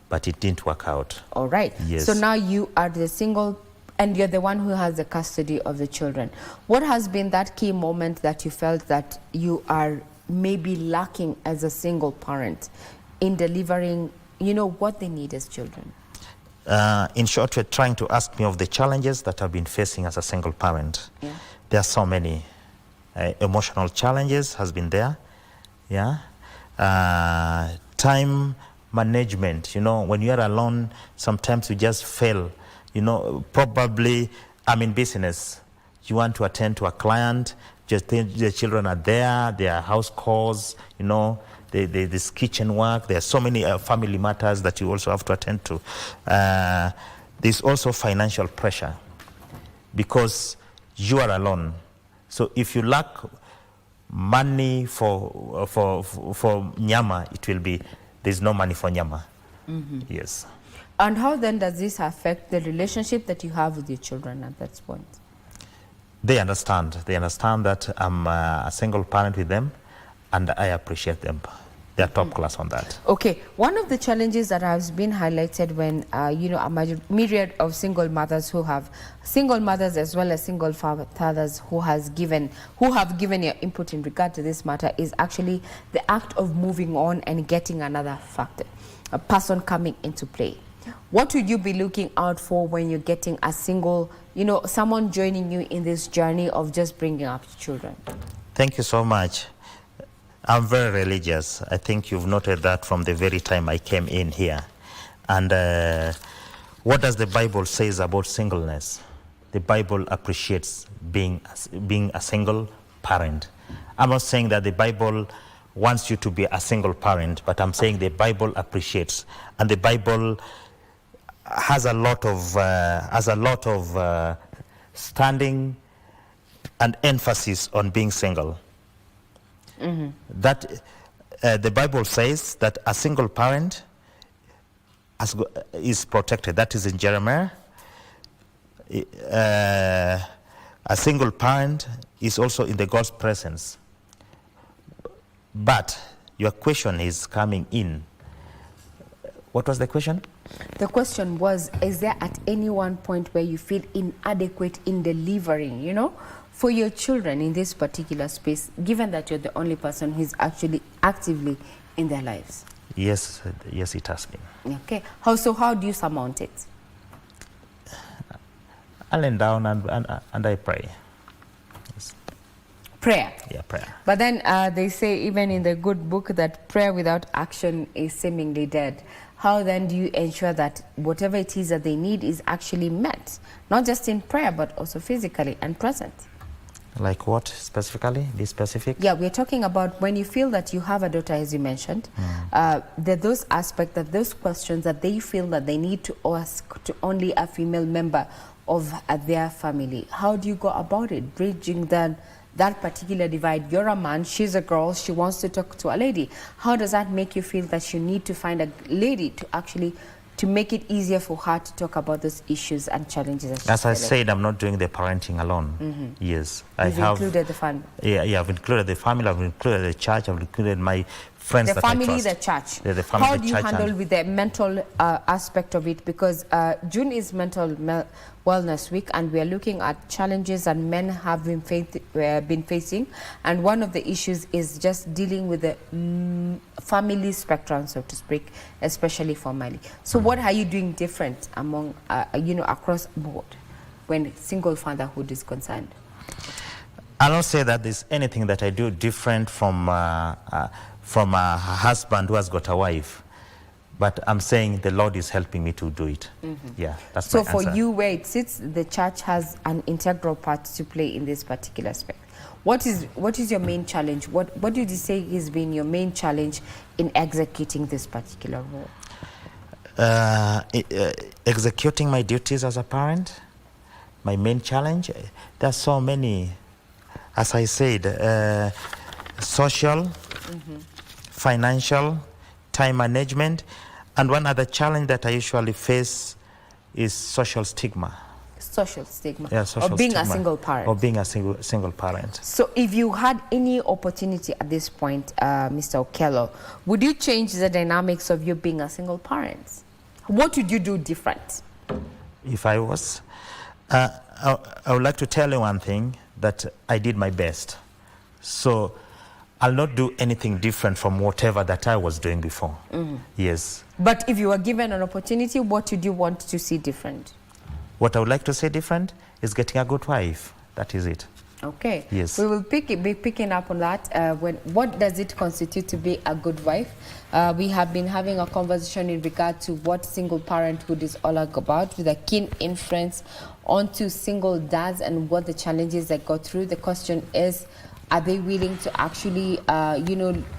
but it didn't work out. All right. Yes. So now you are the single, and you're the one who has the custody of the children. What has been that key moment that you felt that you are maybe lacking as a single parent in delivering, what they need as children? In short, you're trying to ask me of the challenges that I've been facing as a single parent. Yeah. There are so many. Emotional challenges has been there. Yeah. Time management, when you're alone, sometimes you just fail. Probably I'm in business. You want to attend to a client, just the children are there, there are house calls, there's kitchen work. There are so many family matters that you also have to attend to. There's also financial pressure because you are alone. So if you lack money for nyama, it will be there's no money for nyama. Yes. And how then does this affect the relationship that you have with your children at that point? They understand. They understand that I'm a single parent with them, and I appreciate them. They're top class on that. Okay. One of the challenges that has been highlighted when, a myriad of single mothers as well as single fathers who have given your input in regard to this matter is actually the act of moving on and getting another person coming into play. What would you be looking out for when you're getting a single, someone joining you in this journey of just bringing up children? Thank you so much. I'm very religious. I think you've noted that from the very time I came in here. And what does the Bible say about singleness? The Bible appreciates being a single parent. I'm not saying that the Bible wants you to be a single parent, but I'm saying the Bible appreciates, and the Bible has a lot of standing and emphasis on being single. Mm-hmm. That the Bible says that a single parent is protected. That is in Jeremiah. A single parent is also in the God's presence. But your question is coming in. What was the question? The question was, is there at any one point where you feel inadequate in delivering, for your children in this particular space, given that you're the only person who's actually actively in their lives? Yes, it has been. Okay. How do you surmount it? I lay down and I pray. Yes. Prayer? Yeah, prayer. But then they say, even in the good book, that prayer without action is seemingly dead. How then do you ensure that whatever it is that they need is actually met? Not just in prayer, but also physically and present. Like what specifically? Be specific? Yeah, we're talking about when you feel that you have a daughter, as you mentioned, those aspects, those questions that they feel that they need to ask to only a female member of their family. How do you go about it, bridging that particular divide? You're a man, she's a girl, she wants to talk to a lady. How does that make you feel that you need to find a lady to make it easier for her to talk about those issues and challenges? As I said, I'm not doing the parenting alone. Mm-hmm. Yes. You've included the family. Yeah, I've included the family, I've included the church, I've included my friends the family, the church. Yeah, the family, how do you handle with the mental aspect of it? Because June is Mental Wellness Week, and we are looking at challenges that men have been facing. And one of the issues is just dealing with the family spectrum, so to speak, especially formally. So what are you doing different among, across board when single fatherhood is concerned? I don't say that there's anything that I do different from a husband who has got a wife, but I'm saying the Lord is helping me to do it. Mm-hmm. Yeah, that's so my answer. For you, where it sits, the church has an integral part to play in this particular aspect. What is your main challenge? What do you say has been your main challenge in executing this particular role? Executing my duties as a parent, my main challenge. There's so many, as I said, social, mm-hmm. financial, time management, and one other challenge that I usually face is social stigma. Social stigma. Yeah, social or being stigma. A single parent. Or being a single parent. So if you had any opportunity at this point, Mr. Okello, would you change the dynamics of you being a single parent? What would you do different? If I was, I would like to tell you one thing, that I did my best. So I'll not do anything different from whatever that I was doing before. Mm-hmm. Yes. But if you were given an opportunity, what would you want to see different? What I would like to see different is getting a good wife. That is it. Okay. Yes. We will be picking up on that. What does it constitute to be a good wife? We have been having a conversation in regard to what single parenthood is all about, with a keen influence onto single dads and what the challenges they go through. The question is, are they willing to actually,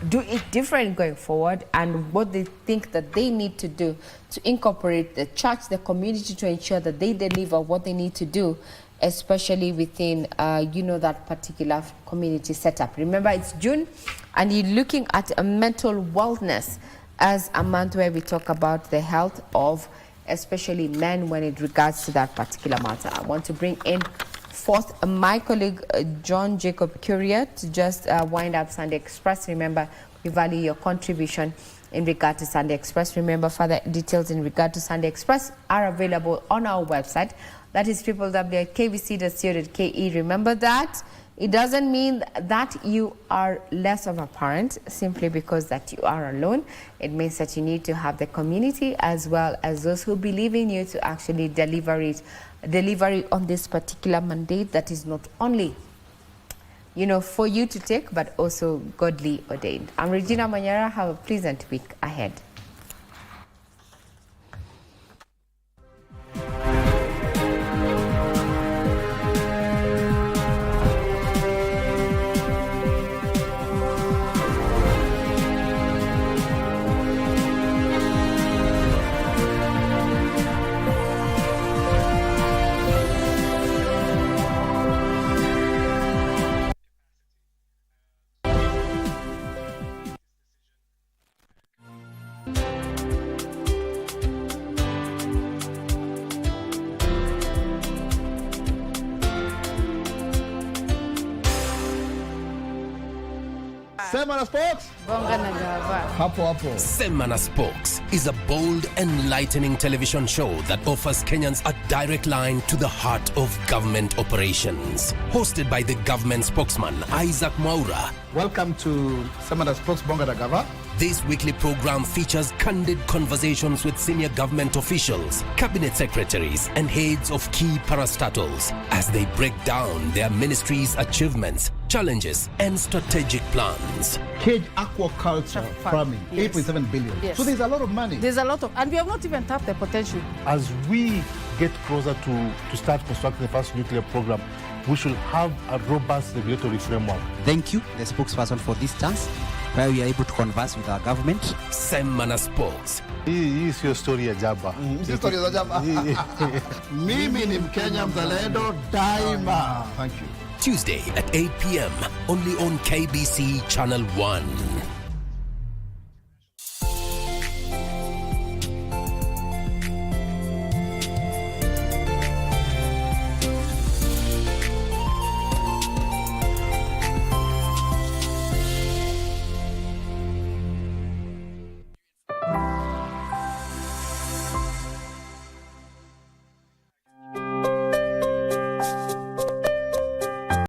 do it different going forward, and what they think that they need to do to incorporate the church, the community, to ensure that they deliver what they need to do, especially within, that particular community setup. Remember, it's June, and you're looking at a mental wellness as a month where we talk about the health of especially men when it regards to that particular matter. I want to bring in forth my colleague John Jacob Kioria to just wind up Sunday Express. Remember, we value your contribution in regard to Sunday Express. Remember, further details in regard to Sunday Express are available on our website. That is www.kbc.co.ke. Remember that It doesn't mean that you are less of a parent simply because that you are alone. It means that you need to have the community as well as those who believe in you to actually deliver it on this particular mandate that is not only, you know, for you to take, but also godly ordained. I'm Regina Manyara. Have a pleasant week ahead. Semana Spokes. Semana Spokes is a bold, enlightening television show that offers Kenyans a direct line to the heart of government operations. Hosted by the government spokesman, Isaac Mwaura. Welcome to Semana Spokes Bonga da Gava. This weekly program features candid conversations with senior government officials, cabinet secretaries, and heads of key parastatals as they break down their ministries' achievements, challenges, and strategic plans. Cage aquaculture farming, yes. 8.7 billion. Yes. So there's a lot of money. There's a lot of, and we have not even tapped the potential. As we get closer to start constructing the first nuclear program, we should have a robust regulatory framework. Thank you, the spokesperson, for this chance where we are able to converse with our government. Semana Spokes. Hii sio story ya jaba. Sio story ya jaba. Mimi ni Mkenya mzalendo daima. Thank you. Tuesday at 8 p.m. only on KBC Channel 1.